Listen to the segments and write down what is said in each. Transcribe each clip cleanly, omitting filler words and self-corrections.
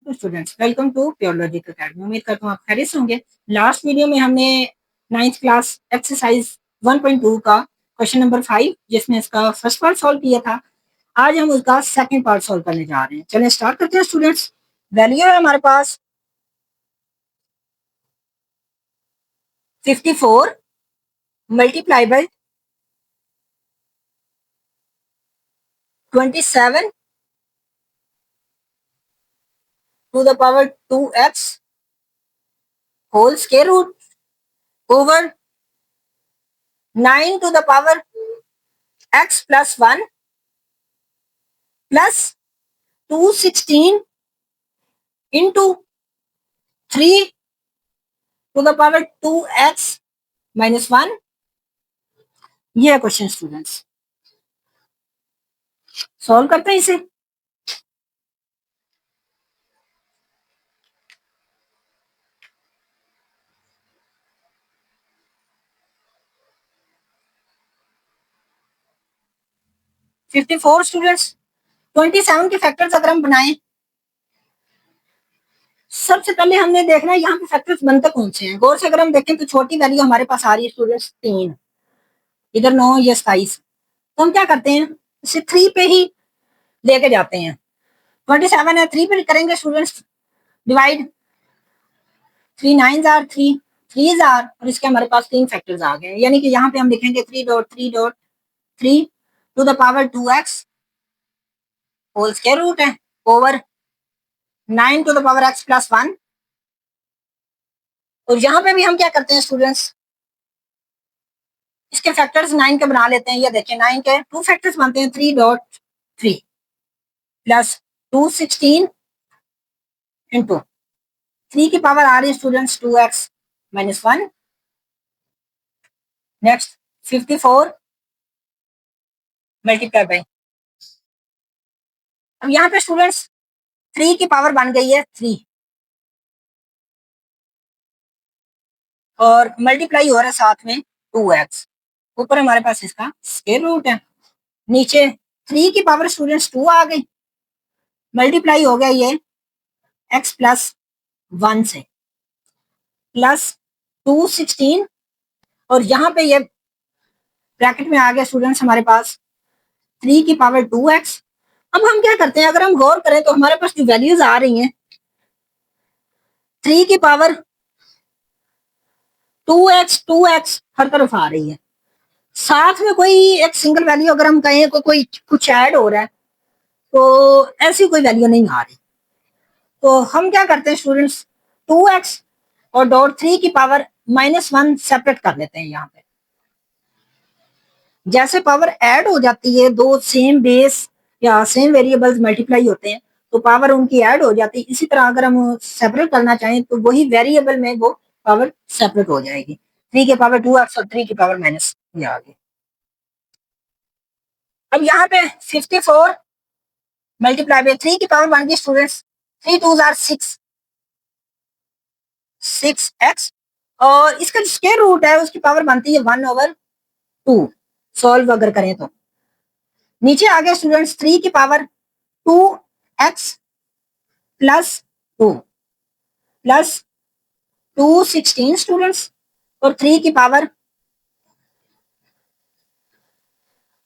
तो students welcome to Pure Logic Academy. उम्मीद करता हूँ आप खैरियत से होंगे। लास्ट वीडियो में हमने 9th क्लास एक्सरसाइज 1.2 का क्वेश्चन नंबर 5 जिसमें इसका फर्स्ट पार्ट सॉल्व किया था। आज हम उसका सेकंड पार्ट सॉल्व करने जा रहे हैं। चलिए स्टार्ट करते हैं स्टूडेंट्स। वैल्यू है हमारे पास 54 multiply by 27 to the power 2x whole square root over 9 to the power x plus 1 plus 216 into 3 to the power 2x minus 1। ये है क्वेश्चन स्टूडेंट्स। सॉल्व करते हैं इसे। फिफ्टी फोर स्टूडेंट्स 27 के फैक्टर्स अगर हम बनाएं, सबसे पहले हमने देखना है यहाँ पे फैक्टर्स बनते कौन से हैं। गौर से अगर हम देखें तो छोटी वैल्यू हमारे पास आ रही है स्टूडेंट्स 3, इधर 9 या 27। तो हम क्या करते हैं, इसे 3 पे ही लेके जाते हैं। 27 है, 3 पे करेंगे स्टूडेंट्स डिवाइड। 3 9 आर 3 3 आर और इसके हमारे पास 3 फैक्टर्स आ गए। यानी कि यहाँ पे हम लिखेंगे 3.3 to the power 2x whole square root है over 9 to the power x plus 1। और यहाँ पे भी हम क्या करते हैं स्टूडेंट्स, इसके फैक्टर्स 9 के बना लेते हैं। ये देखिए 9 के 2 फैक्टर्स बनते हैं, 3.3 प्लस 216 इंटू 3 की पावर आ रही है students 2x minus 1। Next 54 multiply by, अब यहाँ पे स्टूडेंट्स 3 की पावर बन गई है 3 और मल्टीप्लाई हो रहा है साथ में 2x। ऊपर हमारे पास इसका स्क्वायर रूट है, नीचे 3 की पावर स्टूडेंट्स 2 आ गई, मल्टीप्लाई हो गया ये x प्लस 1 से प्लस 216 और यहाँ पे ये ब्रैकेट में आ गया स्टूडेंट्स हमारे पास 3 की पावर 2x। अब हम क्या करते हैं, अगर हम गौर करें तो हमारे पास जो वैल्यूज आ रही हैं 3 की पावर 2x हर तरफ आ रही है, साथ में कोई एक सिंगल वैल्यू अगर हम कहें कोई कुछ ऐड हो रहा है तो ऐसी कोई वैल्यू नहीं आ रही। तो हम क्या करते हैं स्टूडेंट्स, 2x और डॉट 3 की पावर -1 सेपरेट कर लेते हैं। यहाँ पे जैसे पावर ऐड हो जाती है, दो सेम बेस या सेम वेरिएबल्स मल्टीप्लाई होते हैं तो पावर उनकी ऐड हो जाती है। इसी तरह अगर हम सेपरेट करना चाहें तो वही वेरिएबल में वो पावर सेपरेट हो जाएगी। 3 की पावर 2x और 3 की पावर माइनस ये आ गई। अब यहाँ पे 54 मल्टीप्लाई बाय 3 की पावर बन गई स्टूडेंट्स 3 2 आर 6x और इसका जो स्क्वायर रूट है उसकी पावर बनती है 1/2। सॉल्व अगर करें तो नीचे आ गए स्टूडेंट्स 3 की power 2x plus 2 plus 216 students और 3 की पावर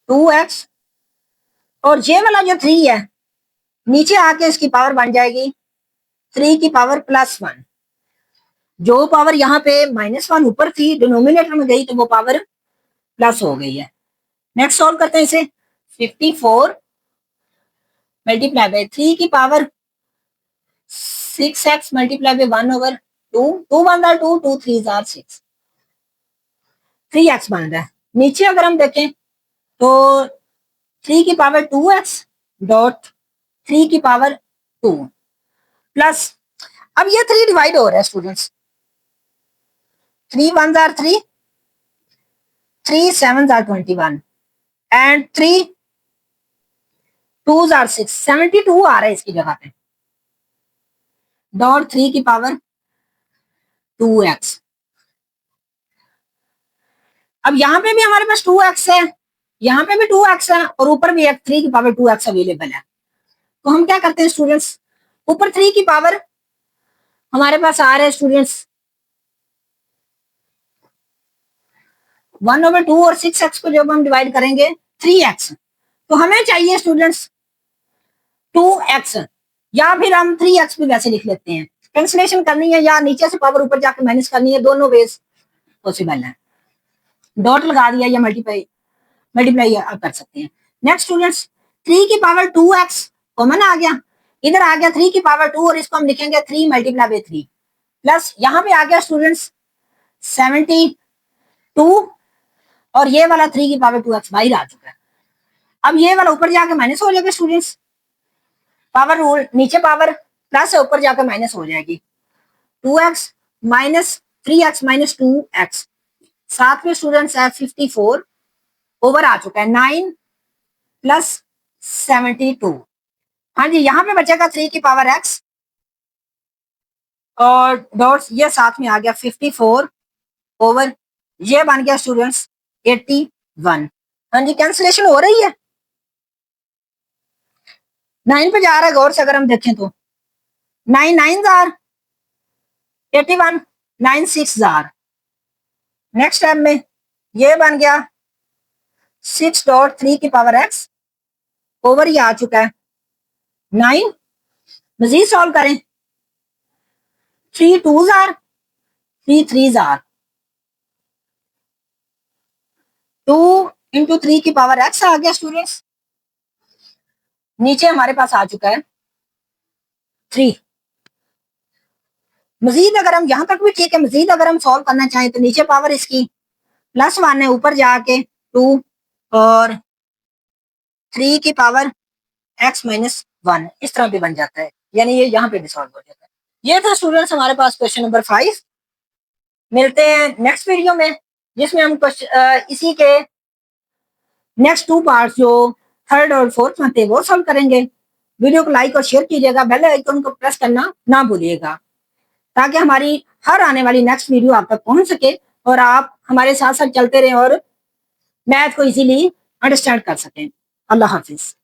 2x और ये वाला जो 3 है नीचे आके इसकी पावर बन जाएगी 3 की पावर प्लस 1। जो पावर यहाँ पे -1 ऊपर थी डिनोमिनेटर में गई तो वो पावर प्लस हो गई है। नेक्स्ट सॉल्व करते हैं इसे। 54 मल्टीप्लाई बाय 3 की power 6x multiply by 1/2 2 1 2 2 3 6 3x बन रहा है। नीचे अगर हम देखें तो 3 की पावर 2x डॉट 3 की पावर 2 प्लस, अब ये 3 डिवाइड हो रहा है स्टूडेंट्स, 3 1 3 3 7 21 एंड 3 2 6 72 आ रहा है इसकी जगह पे डॉट 3 की पावर 2x। अब यहाँ पे भी हमारे पास 2x है, यहाँ पे भी 2x है और ऊपर भी एक 3 की पावर 2x अवेलेबल है। तो हम क्या करते हैं स्टूडेंट्स, ऊपर 3 की पावर हमारे पास आ रहे स्टूडेंट्स 1/2 और 6x को जब हम डिवाइड करेंगे 3x, तो हमें चाहिए स्टूडेंट्स 2x, या फिर हम 3x भी वैसे लिख लेते हैं। कैंसिलेशन करनी है या नीचे से पावर ऊपर जाके माइनस करनी है, दोनों वेज पॉसिबल है। डॉट लगा दिया या मल्टीप्लाई आप कर सकते हैं। नेक्स्ट स्टूडेंट्स 3 की पावर 2x कॉमन आ गया, इधर आ गया 3 की पावर 2 और इसको हम लिखेंगे 3 मल्टीप्लाई बाई 3 प्लस यहाँ पे आ गया स्टूडेंट्स 72 और ये वाला 3 की पावर 2x बाहर आ चुका है। अब ये वाला ऊपर जाके माइनस हो जाएगा स्टूडेंट्स, पावर रूल नीचे पावर प्लस है ऊपर जाकर माइनस हो जाएगी 2x minus 3x minus 2x, साथ में स्टूडेंट्स है 54 ओवर आ चुका है 9 प्लस 72। हाँ जी, यहाँ पे बचेगा 3 की पावर x और डॉट्स ये साथ में आ गया 54 ओवर ये बन गया स्टूडेंट्स 81। हाँ जी, कैंसिलेशन हो रही है, 9 पे जा रहा है गौर से अगर हम देखें तो 9 9 जार 81 9 6 जार। नेक्स्ट स्टेप में ये बन गया 6.3 की पावर x ओवर ये आ चुका है 9। मजीद सॉल्व करें 3 2 जार 3 3 जार 2 इंटू 3 की पावर x आ गया स्टूडेंट्स, नीचे हमारे पास आ चुका है 3। मजीद अगर हम यहां तक भी ठीक है, मजीद अगर हम सॉल्व करना चाहें तो नीचे पावर इसकी +1 है, ऊपर जाके 2 और 3 की पावर x माइनस 1 इस तरह भी बन जाता है, यानी ये यहाँ पे भी सॉल्व हो जाता है। ये था स्टूडेंट्स हमारे पास क्वेश्चन नंबर 5। मिलते हैं नेक्स्ट वीडियो में जिसमें हम इसी के नेक्स्ट 2 पार्ट्स जो 3rd और 4th में थे वो सॉल्व करेंगे। वीडियो को लाइक और शेयर कीजिएगा, बेल आइकन को प्रेस करना ना भूलिएगा ताकि हमारी हर आने वाली नेक्स्ट वीडियो आप तक पहुंच सके और आप हमारे साथ साथ चलते रहें और मैथ को इजीली अंडरस्टैंड कर सकें। अल्लाह हाफिज।